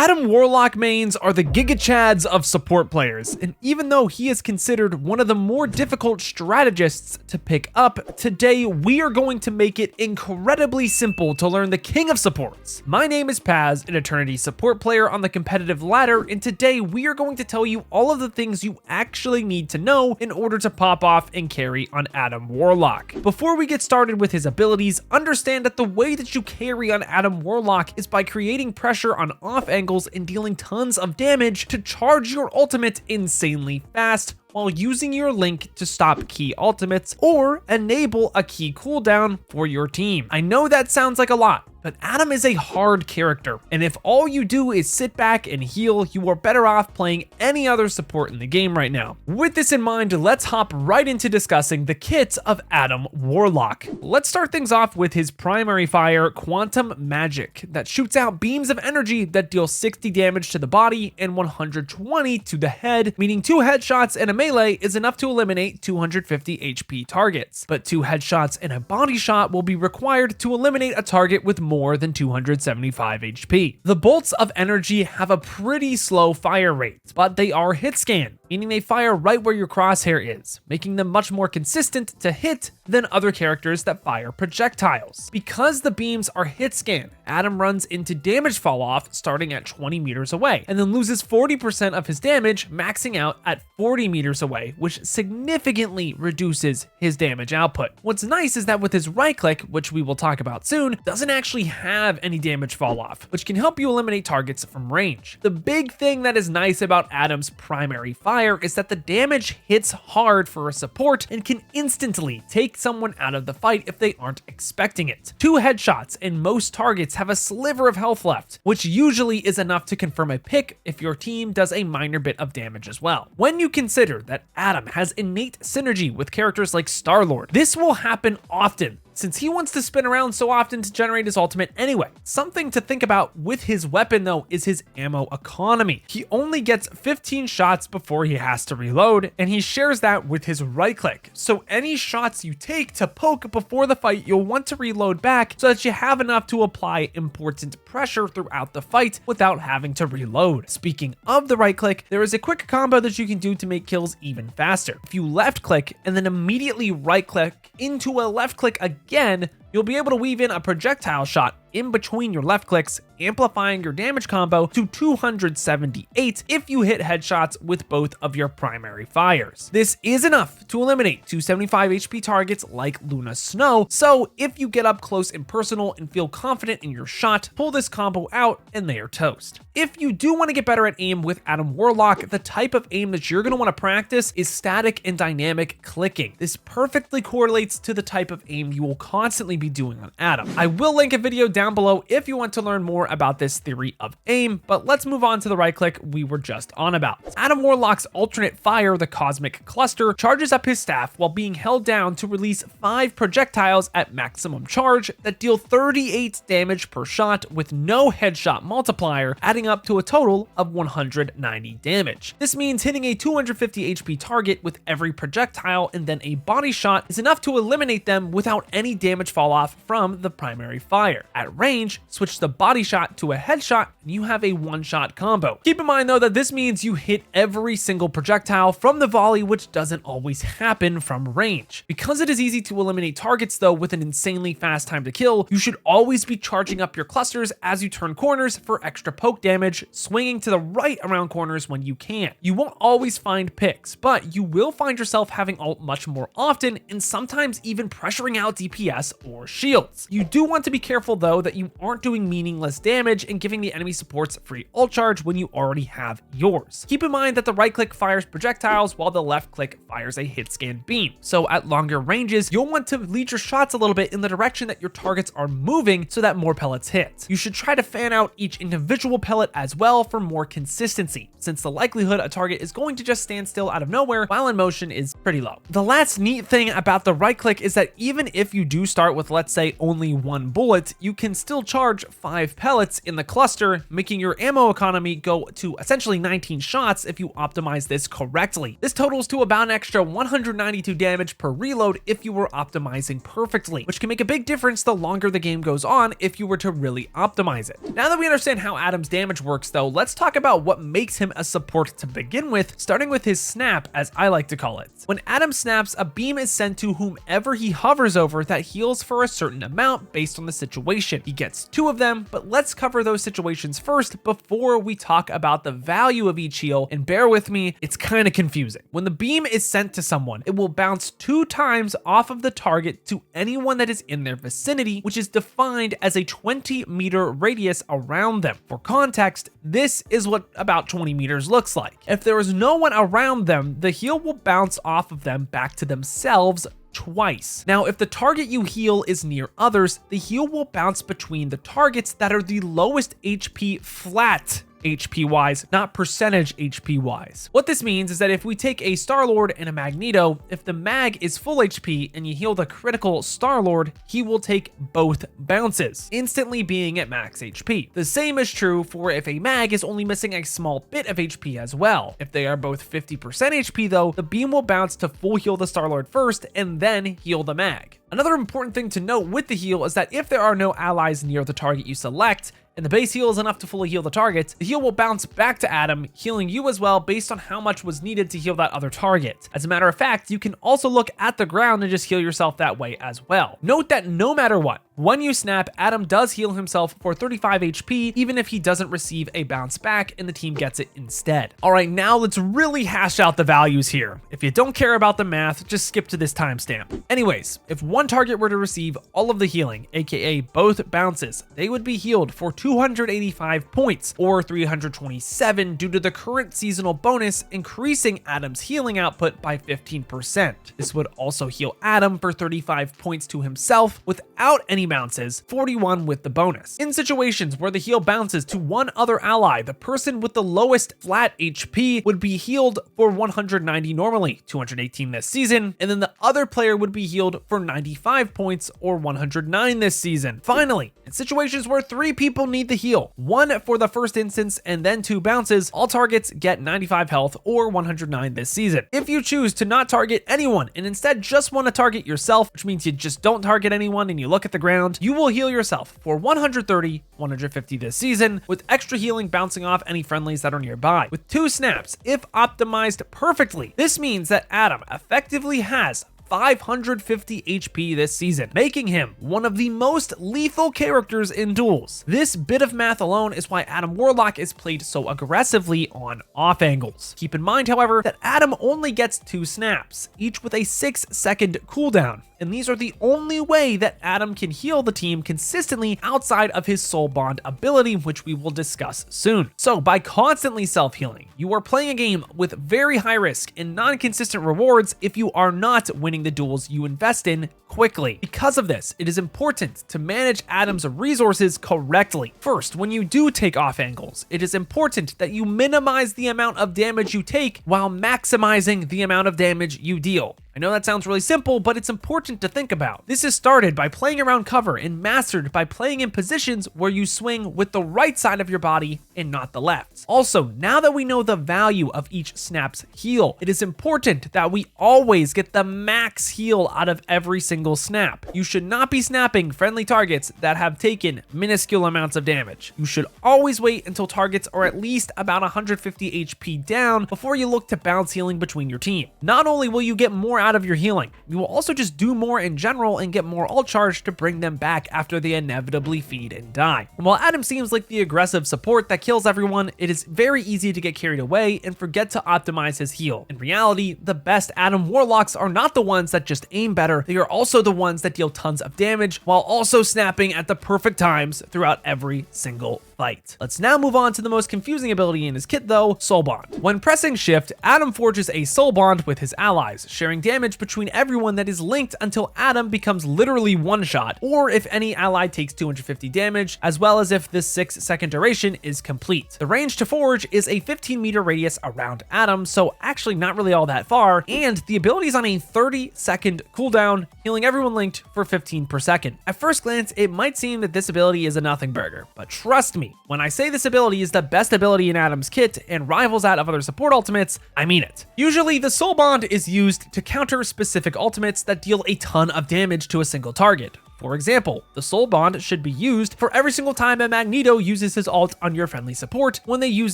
Adam Warlock mains are the GIGACHADS of support players, and even though he is considered one of the more difficult strategists to pick up, today we are going to make it incredibly simple to learn the king of supports. My name is Paz, an Eternity support player on the competitive ladder, and today we are going to tell you all of the things you actually need to know in order to pop off and carry on Adam Warlock. Before we get started with his abilities, understand that the way that you carry on Adam Warlock is by creating pressure on off angles and dealing tons of damage to charge your ultimate insanely fast, while using your link to stop key ultimates or enable a key cooldown for your team. I know that sounds like a lot, but Adam is a hard character, and if all you do is sit back and heal, you are better off playing any other support in the game right now. With this in mind, let's hop right into discussing the kit of Adam Warlock. Let's start things off with his primary fire, Quantum Magic, that shoots out beams of energy that deal 60 damage to the body and 120 to the head, meaning 2 headshots and a melee is enough to eliminate 250 HP targets, but 2 headshots and a body shot will be required to eliminate a target with more than 275 HP. The bolts of energy have a pretty slow fire rate, but they are hit scan, meaning they fire right where your crosshair is, making them much more consistent to hit than other characters that fire projectiles. Because the beams are hit scan, Adam runs into damage fall off starting at 20 meters away, and then loses 40% of his damage, maxing out at 40 meters away, which significantly reduces his damage output. What's nice is that with his right click, which we will talk about soon, doesn't actually have any damage fall off, which can help you eliminate targets from range. The big thing that is nice about Adam's primary fire is that the damage hits hard for a support and can instantly take someone out of the fight if they aren't expecting it. 2 headshots and most targets have a sliver of health left, which usually is enough to confirm a pick if your team does a minor bit of damage as well. When you consider that Adam has innate synergy with characters like Star-Lord, this will happen often, since he wants to spin around so often to generate his ultimate anyway. Something to think about with his weapon though is his ammo economy. He only gets 15 shots before he has to reload, and he shares that with his right click. So any shots you take to poke before the fight, you'll want to reload back so that you have enough to apply important pressure throughout the fight without having to reload. Speaking of the right click, there is a quick combo that you can do to make kills even faster. If you left click and then immediately right click into a left click again, you'll be able to weave in a projectile shot in between your left clicks, amplifying your damage combo to 278 if you hit headshots with both of your primary fires. This is enough to eliminate 275 HP targets like Luna Snow, so if you get up close and personal and feel confident in your shot, pull this combo out and they are toast. If you do want to get better at aim with Adam Warlock, the type of aim that you're going to want to practice is static and dynamic clicking. This perfectly correlates to the type of aim you will constantly be doing on Adam. I will link a video down below if you want to learn more about this theory of aim, but let's move on to the right click we were just on about. Adam Warlock's alternate fire, the Cosmic Cluster, charges up his staff while being held down to release 5 projectiles at maximum charge that deal 38 damage per shot with no headshot multiplier, adding up to a total of 190 damage. This means hitting a 250 HP target with every projectile and then a body shot is enough to eliminate them without any damage fall off from the primary fire. At range, switch the body shot to a headshot and you have a one-shot combo. Keep in mind though that this means you hit every single projectile from the volley, which doesn't always happen from range. Because it is easy to eliminate targets though with an insanely fast time to kill, you should always be charging up your clusters as you turn corners for extra poke damage, swinging to the right around corners when you can. You won't always find picks, but you will find yourself having ult much more often and sometimes even pressuring out DPS or shields. You do want to be careful though that you aren't doing meaningless damage and giving the enemy supports free ult charge when you already have yours. Keep in mind that the right click fires projectiles while the left click fires a hit scan beam. So at longer ranges, you'll want to lead your shots a little bit in the direction that your targets are moving so that more pellets hit. You should try to fan out each individual pellet as well for more consistency, since the likelihood a target is going to just stand still out of nowhere while in motion is pretty low. The last neat thing about the right click is that even if you do start with, let's say, only 1 bullet, you can can still charge 5 pellets in the cluster, making your ammo economy go to essentially 19 shots if you optimize this correctly. This totals to about an extra 192 damage per reload if you were optimizing perfectly, which can make a big difference the longer the game goes on if you were to really optimize it. Now that we understand how Adam's damage works though, let's talk about what makes him a support to begin with, starting with his snap, as I like to call it. When Adam snaps, a beam is sent to whomever he hovers over that heals for a certain amount based on the situation. He gets 2 of them, but let's cover those situations first before we talk about the value of each heal, and bear with me, it's kind of confusing. When the beam is sent to someone, it will bounce 2 times off of the target to anyone that is in their vicinity, which is defined as a 20-meter radius around them. For context, this is what about 20 meters looks like. If there is no one around them, the heal will bounce off of them back to themselves twice. Now, if the target you heal is near others, the heal will bounce between the targets that are the lowest HP flat HP wise, not percentage HP wise. What this means is that if we take a Star-Lord and a Magneto, if the mag is full HP and you heal the critical Star-Lord, he will take both bounces, instantly being at max HP. The same is true for if a mag is only missing a small bit of HP as well. If they are both 50% HP though, the beam will bounce to full heal the Star-Lord first and then heal the mag. Another important thing to note with the heal is that if there are no allies near the target you select, and the base heal is enough to fully heal the target, the heal will bounce back to Adam, healing you as well based on how much was needed to heal that other target. As a matter of fact, you can also look at the ground and just heal yourself that way as well. Note that no matter what, when you snap, Adam does heal himself for 35 HP, even if he doesn't receive a bounce back and the team gets it instead. All right, now let's really hash out the values here. If you don't care about the math, just skip to this timestamp. Anyways, if one target were to receive all of the healing, aka both bounces, they would be healed for 285 points, or 327 due to the current seasonal bonus, increasing Adam's healing output by 15%. This would also heal Adam for 35 points to himself without any bounces, 41 with the bonus. In situations where the heal bounces to one other ally, the person with the lowest flat HP would be healed for 190 normally, 218 this season, and then the other player would be healed for 95 points or 109 this season. Finally, in situations where 3 people need the heal, 1 for the first instance and then 2 bounces, all targets get 95 health or 109 this season. If you choose to not target anyone and instead just want to target yourself, which means you just don't target anyone and you look at the ground, you will heal yourself for 130, 150 this season, with extra healing bouncing off any friendlies that are nearby. With 2 snaps, if optimized perfectly, this means that Adam effectively has 550 HP this season, making him one of the most lethal characters in duels. This bit of math alone is why Adam Warlock is played so aggressively on off angles. Keep in mind, however, that Adam only gets 2 snaps, each with a 6-second cooldown, and these are the only way that Adam can heal the team consistently outside of his soul bond ability, which we will discuss soon. So by constantly self-healing, you are playing a game with very high risk and non-consistent rewards if you are not winning the duels you invest in quickly. Because of this, it is important to manage Adam's resources correctly. First, when you do take off angles, it is important that you minimize the amount of damage you take while maximizing the amount of damage you deal. I know that sounds really simple, but it's important to think about. This is started by playing around cover and mastered by playing in positions where you swing with the right side of your body and not the left. Also, now that we know the value of each snap's heal, it is important that we always get the max heal out of every single snap. You should not be snapping friendly targets that have taken minuscule amounts of damage. You should always wait until targets are at least about 150 HP down before you look to bounce healing between your team. Not only will you get more out of your healing, you will also just do more in general and get more ult charge to bring them back after they inevitably feed and die. And while Adam seems like the aggressive support that kills everyone, it is very easy to get carried away and forget to optimize his heal. In reality, the best Adam Warlocks are not the ones that just aim better, they are also the ones that deal tons of damage while also snapping at the perfect times throughout every single fight. fight. Let's now move on to the most confusing ability in his kit though, Soul Bond. When pressing shift, Adam forges a soul bond with his allies, sharing damage between everyone that is linked until Adam becomes literally one shot, or if any ally takes 250 damage, as well as if this 6-second duration is complete. The range to forge is a 15-meter radius around Adam, so actually not really all that far, and the ability is on a 30-second cooldown, healing everyone linked for 15 per second. At first glance, it might seem that this ability is a nothing burger, but trust me, when I say this ability is the best ability in Adam's kit and rivals that of other support ultimates, I mean it. Usually, the Soul Bond is used to counter specific ultimates that deal a ton of damage to a single target. For example, the Soul Bond should be used for every single time a Magneto uses his ult on your friendly support when they use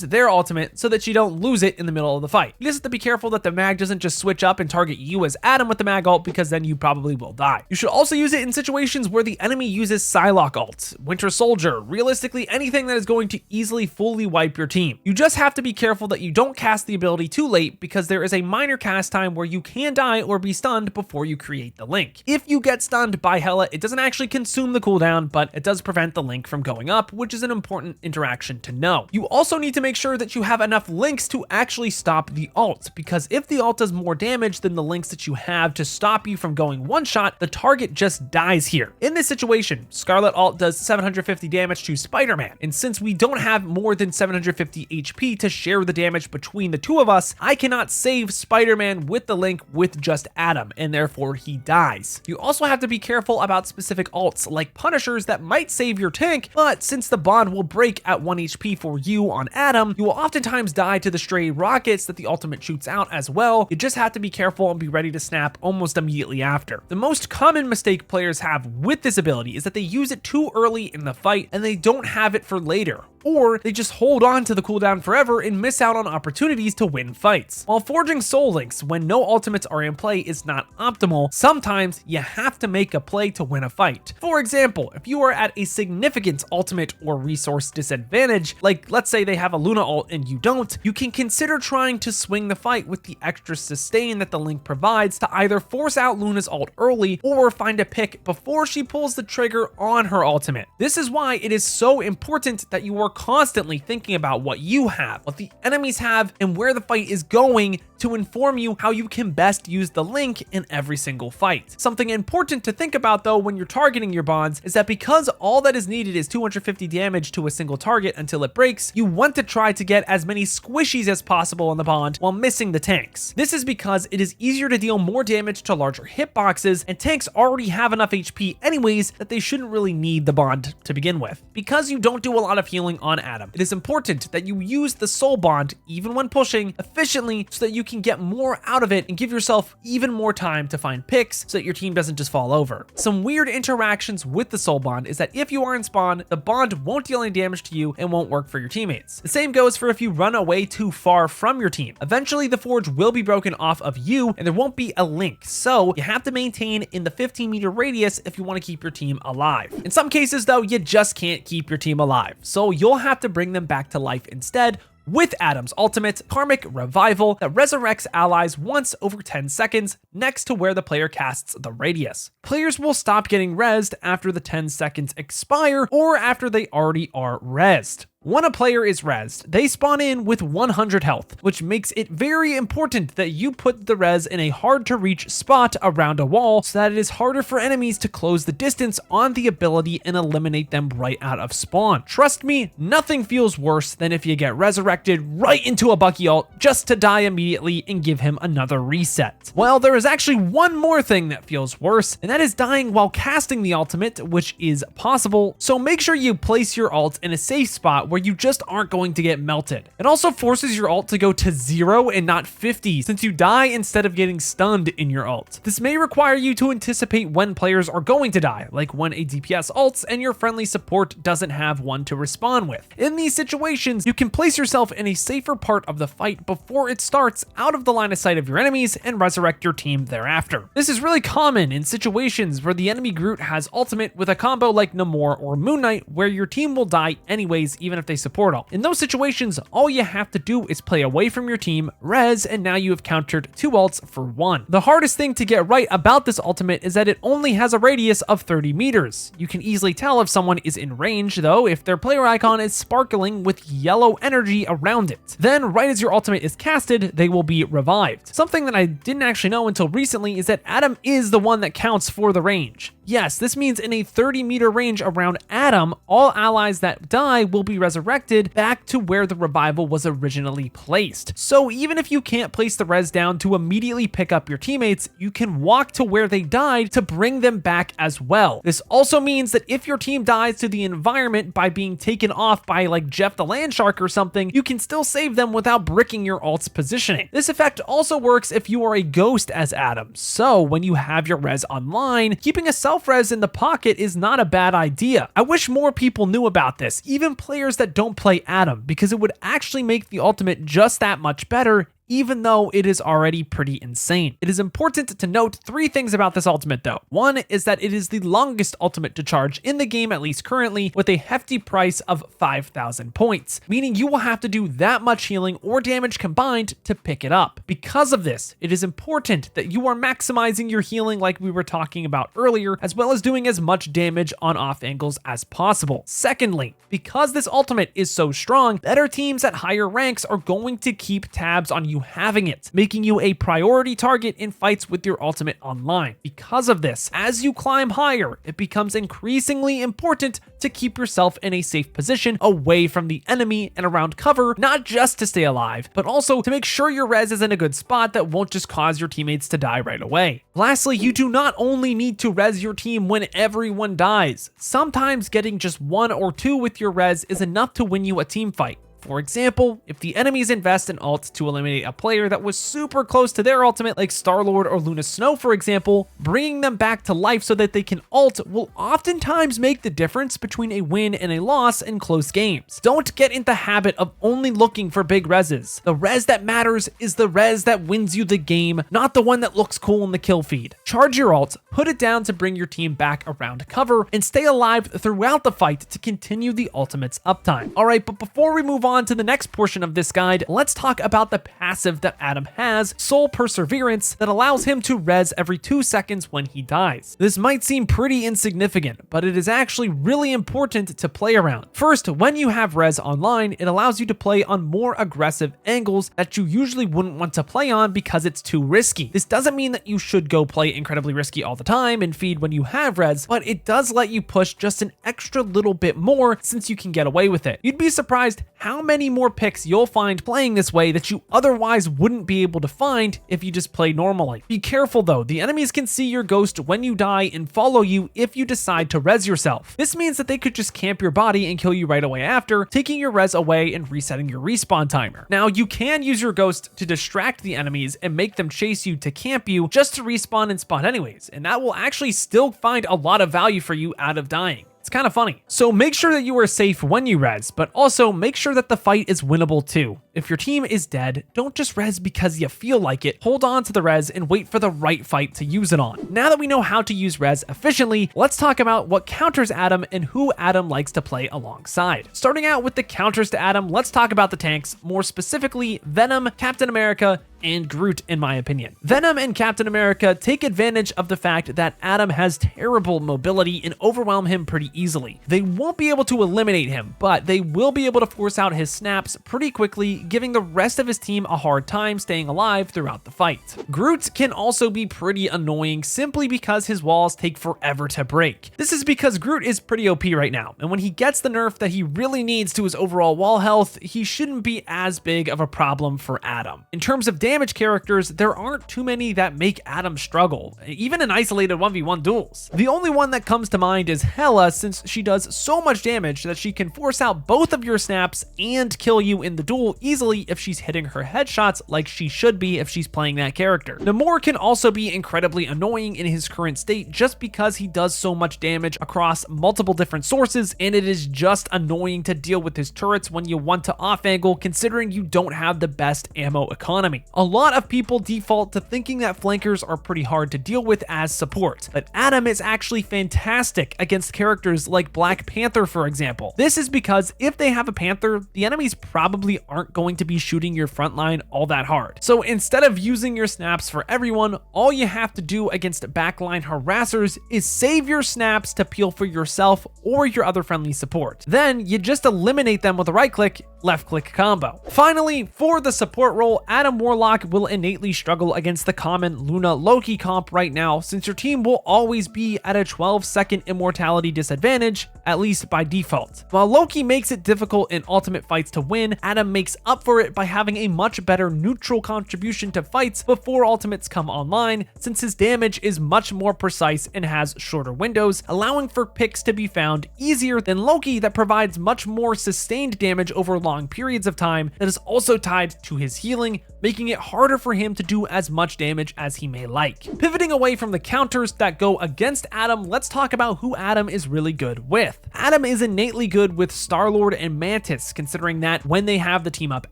their ultimate so that you don't lose it in the middle of the fight. You just have to be careful that the mag doesn't just switch up and target you as Adam with the mag ult, because then you probably will die. You should also use it in situations where the enemy uses Psylocke ult, Winter Soldier, realistically anything that is going to easily fully wipe your team. You just have to be careful that you don't cast the ability too late, because there is a minor cast time where you can die or be stunned before you create the link. If you get stunned by Hela, it doesn't actually consume the cooldown, but it does prevent the link from going up, which is an important interaction to know. You also need to make sure that you have enough links to actually stop the ult, because if the ult does more damage than the links that you have to stop you from going one shot, the target just dies here. In this situation, Scarlet ult does 750 damage to Spider-Man, and since we don't have more than 750 HP to share the damage between the two of us, I cannot save Spider-Man with the link with just Adam, and therefore he dies. You also have to be careful about specific ults like Punishers that might save your tank, but since the bond will break at 1 HP for you on Adam, you will oftentimes die to the stray rockets that the ultimate shoots out as well. You just have to be careful and be ready to snap almost immediately after. The most common mistake players have with this ability is that they use it too early in the fight and they don't have it for later, or they just hold on to the cooldown forever and miss out on opportunities to win fights. While forging soul links when no ultimates are in play is not optimal, sometimes you have to make a play to win a fight. For example, if you are at a significant ultimate or resource disadvantage, like let's say they have a Luna ult and you don't, you can consider trying to swing the fight with the extra sustain that the link provides to either force out Luna's ult early or find a pick before she pulls the trigger on her ultimate. This is why it is so important that you are constantly thinking about what you have, what the enemies have, and where the fight is going to inform you how you can best use the link in every single fight. Something important to think about though when you're targeting your bonds is that because all that is needed is 250 damage to a single target until it breaks, you want to try to get as many squishies as possible on the bond while missing the tanks. This is because it is easier to deal more damage to larger hitboxes, and tanks already have enough HP anyways that they shouldn't really need the bond to begin with. Because you don't do a lot of healing on Adam, it is important that you use the soul bond even when pushing efficiently so that you can get more out of it and give yourself even more time to find picks so that your team doesn't just fall over. Some weird interactions with the soul bond is that if you are in spawn, the bond won't deal any damage to you and won't work for your teammates. The same goes for if you run away too far from your team. Eventually the forge will be broken off of you and there won't be a link, so you have to maintain in the 15-meter radius if you want to keep your team alive. In some cases though, you just can't keep your team alive, so you'll have to bring them back to life instead with Adam's ultimate, Karmic Revival, that resurrects allies once over 10 seconds next to where the player casts the radius. Players will stop getting rezzed after the 10 seconds expire or after they already are rezzed. When a player is rezzed, they spawn in with 100 health, which makes it very important that you put the res in a hard to reach spot around a wall so that it is harder for enemies to close the distance on the ability and eliminate them right out of spawn. Trust me, nothing feels worse than if you get resurrected right into a Bucky ult just to die immediately and give him another reset. Well, there is actually one more thing that feels worse, and that is dying while casting the ultimate, which is possible, so make sure you place your ult in a safe spot where you just aren't going to get melted. It also forces your ult to go to 0 and not 50 since you die instead of getting stunned in your ult. This may require you to anticipate when players are going to die, like when a DPS ults and your friendly support doesn't have one to respawn with. In these situations, you can place yourself in a safer part of the fight before it starts out of the line of sight of your enemies and resurrect your team thereafter. This is really common in situations where the enemy Groot has ultimate with a combo like Namor or Moon Knight where your team will die anyways even even if they support ult. In those situations, all you have to do is play away from your team, res, and now you have countered 2 ults for 1. The hardest thing to get right about this ultimate is that it only has a radius of 30 meters. You can easily tell if someone is in range though if their player icon is sparkling with yellow energy around it. Then right as your ultimate is casted, they will be revived. Something that I didn't actually know until recently is that Adam is the one that counts for the range. Yes, this means in a 30-meter range around Adam, all allies that die will be resurrected back to where the revival was originally placed. So even if you can't place the res down to immediately pick up your teammates, you can walk to where they died to bring them back as well. This also means that if your team dies to the environment by being taken off by like Jeff the Landshark or something, you can still save them without bricking your ult's positioning. This effect also works if you are a ghost as Adam. So when you have your res online, keeping a self-res in the pocket is not a bad idea. I wish more people knew about this, even players that don't play Adam, because it would actually make the ultimate just that much better, even though it is already pretty insane. It is important to note 3 things about this ultimate though. One is that it is the longest ultimate to charge in the game, at least currently, with a hefty price of 5,000 points, meaning you will have to do that much healing or damage combined to pick it up. Because of this, it is important that you are maximizing your healing like we were talking about earlier, as well as doing as much damage on off angles as possible. Secondly, because this ultimate is so strong, better teams at higher ranks are going to keep tabs on you having it, making you a priority target in fights with your ultimate online. Because of this, as you climb higher, it becomes increasingly important to keep yourself in a safe position away from the enemy and around cover, not just to stay alive, but also to make sure your res is in a good spot that won't just cause your teammates to die right away. Lastly, you do not only need to res your team when everyone dies. Sometimes getting just 1 or 2 with your res is enough to win you a team fight. For example, if the enemies invest in ult to eliminate a player that was super close to their ultimate, like Star-Lord or Luna Snow for example, bringing them back to life so that they can ult will oftentimes make the difference between a win and a loss in close games. Don't get in the habit of only looking for big reses. The res that matters is the res that wins you the game, not the one that looks cool in the kill feed. Charge your ult, put it down to bring your team back around cover, and stay alive throughout the fight to continue the ultimate's uptime. Alright, but before we move on to the next portion of this guide, let's talk about the passive that Adam has, Soul Perseverance, that allows him to res every 2 seconds when he dies. This might seem pretty insignificant, but it is actually really important to play around. First, when you have res online, it allows you to play on more aggressive angles that you usually wouldn't want to play on because it's too risky. This doesn't mean that you should go play incredibly risky all the time and feed when you have res, but it does let you push just an extra little bit more since you can get away with it. You'd be surprised how many more picks you'll find playing this way that you otherwise wouldn't be able to find if you just play normally. Be careful though, the enemies can see your ghost when you die and follow you if you decide to res yourself. This means that they could just camp your body and kill you right away after, taking your res away and resetting your respawn timer. Now you can use your ghost to distract the enemies and make them chase you to camp you just to respawn and spawn anyways, and that will actually still find a lot of value for you out of dying. It's kind of funny. So make sure that you are safe when you res, but also make sure that the fight is winnable too. If your team is dead, don't just res because you feel like it. Hold on to the res and wait for the right fight to use it on. Now that we know how to use res efficiently, let's talk about what counters Adam and who Adam likes to play alongside. Starting out with the counters to Adam, let's talk about the tanks, more specifically Venom, Captain America, and Groot in my opinion. Venom and Captain America take advantage of the fact that Adam has terrible mobility and overwhelm him pretty easily. They won't be able to eliminate him, but they will be able to force out his snaps pretty quickly, giving the rest of his team a hard time staying alive throughout the fight. Groot can also be pretty annoying simply because his walls take forever to break. This is because Groot is pretty OP right now, and when he gets the nerf that he really needs to his overall wall health, he shouldn't be as big of a problem for Adam. In terms of damage characters, there aren't too many that make Adam struggle, even in isolated 1v1 duels. The only one that comes to mind is Hela, since she does so much damage that she can force out both of your snaps and kill you in the duel easily if she's hitting her headshots like she should be if she's playing that character. Namor can also be incredibly annoying in his current state just because he does so much damage across multiple different sources, and it is just annoying to deal with his turrets when you want to off angle considering you don't have the best ammo economy. A lot of people default to thinking that flankers are pretty hard to deal with as support, but Adam is actually fantastic against characters like Black Panther, for example. This is because if they have a Panther, the enemies probably aren't going to be shooting your front line all that hard. So instead of using your snaps for everyone, all you have to do against backline harassers is save your snaps to peel for yourself or your other friendly support. Then you just eliminate them with a right click, left click combo. Finally, for the support role, Adam Warlock will innately struggle against the common Luna Loki comp right now, since your team will always be at a 12-second immortality disadvantage, at least by default. While Loki makes it difficult in ultimate fights to win, Adam makes up for it by having a much better neutral contribution to fights before ultimates come online, since his damage is much more precise and has shorter windows, allowing for picks to be found easier than Loki that provides much more sustained damage over long periods of time that is also tied to his healing, making it harder for him to do as much damage as he may like. Pivoting away from the counters that go against Adam, let's talk about who Adam is really good with. Adam is innately good with Star-Lord and Mantis, considering that when they have the team up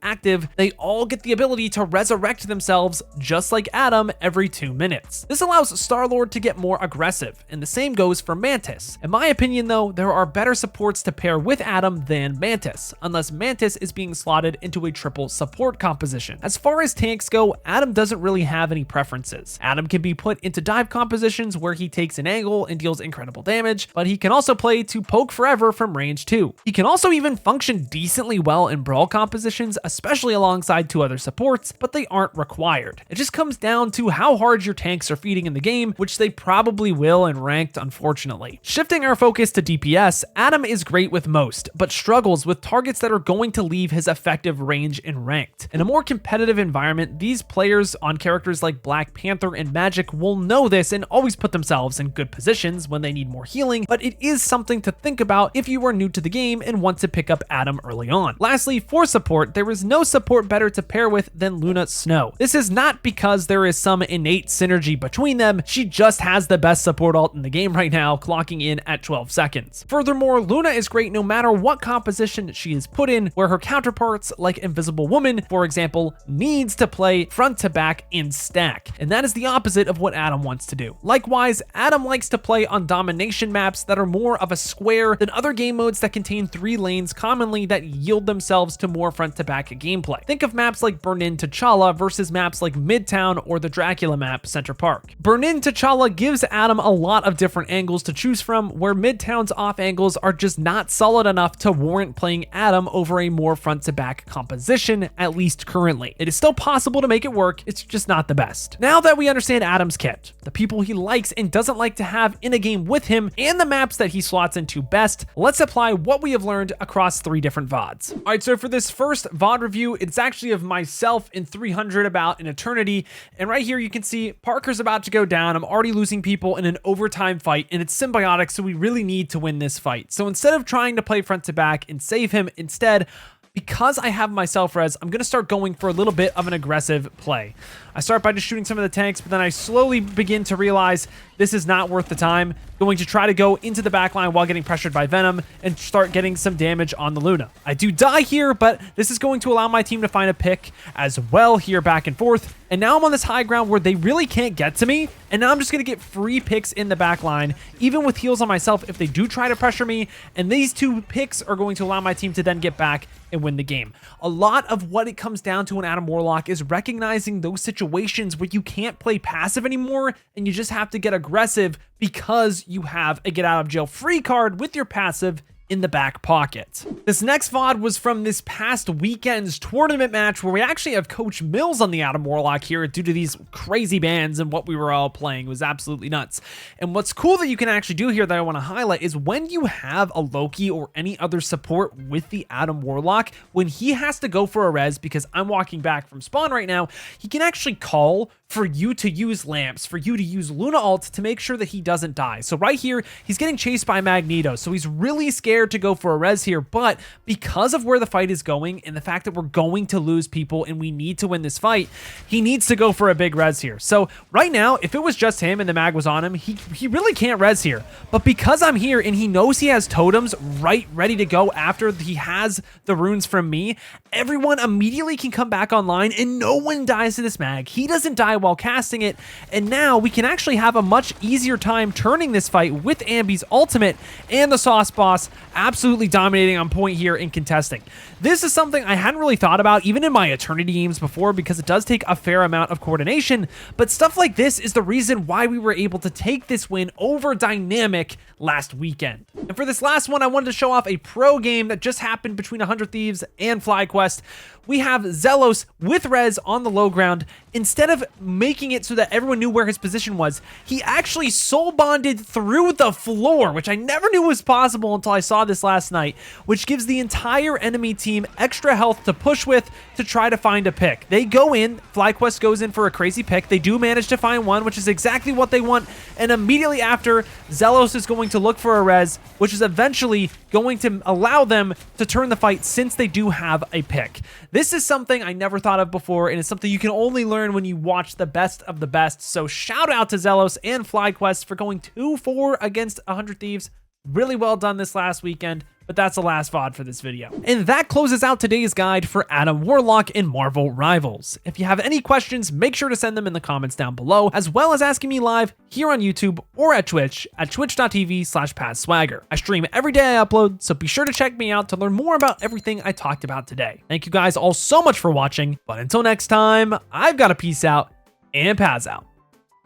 active, they all get the ability to resurrect themselves just like Adam every 2 minutes. This allows Star-Lord to get more aggressive, and the same goes for Mantis. In my opinion though, there are better supports to pair with Adam than Mantis, unless Mantis is being slotted into a triple support composition. As far as tanks go, Adam doesn't really have any preferences. Adam can be put into dive compositions where he takes an angle and deals incredible damage, but he can also play to poke forever from range too. He can also even function decently well in brawl compositions, especially alongside 2 other supports, but they aren't required. It just comes down to how hard your tanks are feeding in the game, which they probably will in ranked, unfortunately. Shifting our focus to DPS, Adam is great with most, but struggles with targets that are going to leave his effective range in ranked. In a more competitive environment, these players on characters like Black Panther and Magic will know this and always put themselves in good positions when they need more healing, but it is something to think about if you are new to the game and want to pick up Adam early on. Lastly, for support, there is no support better to pair with than Luna Snow. This is not because there is some innate synergy between them, she just has the best support ult in the game right now, clocking in at 12 seconds. Furthermore, Luna is great no matter what composition she is put in, where her counterparts like Invisible Woman, for example, needs to play front to back in stack, and that is the opposite of what Adam wants to do. Likewise, Adam likes to play on domination maps that are more of a square than other game modes that contain 3 lanes commonly that yield themselves to more front to back gameplay. Think of maps like Burn-In T'Challa versus maps like Midtown or the Dracula map Center Park. Burn-In T'Challa gives Adam a lot of different angles to choose from, where Midtown's off angles are just not solid enough to warrant playing Adam over a more front to back composition, at least currently. It is still possible to make it work, it's just not the best. Now that we understand Adam's kit, the people he likes and doesn't like to have in a game with him, and the maps that he slots into best, let's apply what we have learned across 3 different VODs. Alright, so for this first VOD review, it's actually of myself in 300 about an eternity, and right here you can see Parker's about to go down. I'm already losing people in an overtime fight, and it's symbiotic, so we really need to win this fight. So instead of trying to play front to back and save him, instead, because I have my self-res, I'm going to start going for a little bit of an aggressive play. I start by just shooting some of the tanks, but then I slowly begin to realize this is not worth the time. Going to try to go into the backline while getting pressured by Venom and start getting some damage on the Luna. I do die here, but this is going to allow my team to find a pick as well here back and forth. And now I'm on this high ground where they really can't get to me. And now I'm just going to get free picks in the backline, even with heals on myself if they do try to pressure me. And these 2 picks are going to allow my team to then get back and win the game. A lot of what it comes down to in Adam Warlock is recognizing those situations where you can't play passive anymore and you just have to get aggressive because you have a get out of jail free card with your passive in the back pocket. This next VOD was from this past weekend's tournament match where we actually have Coach Mills on the Adam Warlock here due to these crazy bans and what we were all playing. It was absolutely nuts. And what's cool that you can actually do here that I want to highlight is when you have a Loki or any other support with the Adam Warlock, when he has to go for a res because I'm walking back from spawn right now, he can actually call for you to use lamps, for you to use Luna ult to make sure that he doesn't die. So right here, he's getting chased by Magneto, so he's really scared scared to go for a res here, but because of where the fight is going and the fact that we're going to lose people and we need to win this fight, he needs to go for a big res here. So right now, if it was just him and the mag was on him, he really can't res here. But because I'm here and he knows he has totems right ready to go after he has the runes from me, everyone immediately can come back online and no one dies to this mag. He doesn't die while casting it, and now we can actually have a much easier time turning this fight with Ambi's ultimate and the Sauce Boss absolutely dominating on point here and contesting. This is something I hadn't really thought about even in my Eternity games before because it does take a fair amount of coordination, but stuff like this is the reason why we were able to take this win over Dynamic last weekend. And for this last one, I wanted to show off a pro game that just happened between 100 Thieves and FlyQuest. We have Zelos with res on the low ground. Instead of making it so that everyone knew where his position was, he actually soul bonded through the floor, which I never knew was possible until I saw this last night, which gives the entire enemy team extra health to push with to try to find a pick. They go in, FlyQuest goes in for a crazy pick. They do manage to find one, which is exactly what they want. And immediately after, Zelos is going to look for a res, which is eventually going to allow them to turn the fight since they do have a pick. This is something I never thought of before, and it's something you can only learn when you watch the best of the best. So shout out to Zelos and FlyQuest for going 2-4 against 100 Thieves. Really well done this last weekend, but that's the last VOD for this video. And that closes out today's guide for Adam Warlock in Marvel Rivals. If you have any questions, make sure to send them in the comments down below, as well as asking me live here on YouTube or at Twitch at twitch.tv/PazSwagger. I stream every day I upload, so be sure to check me out to learn more about everything I talked about today. Thank you guys all so much for watching, but until next time, I've got to peace out and Paz out.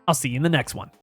I'll see you in the next one.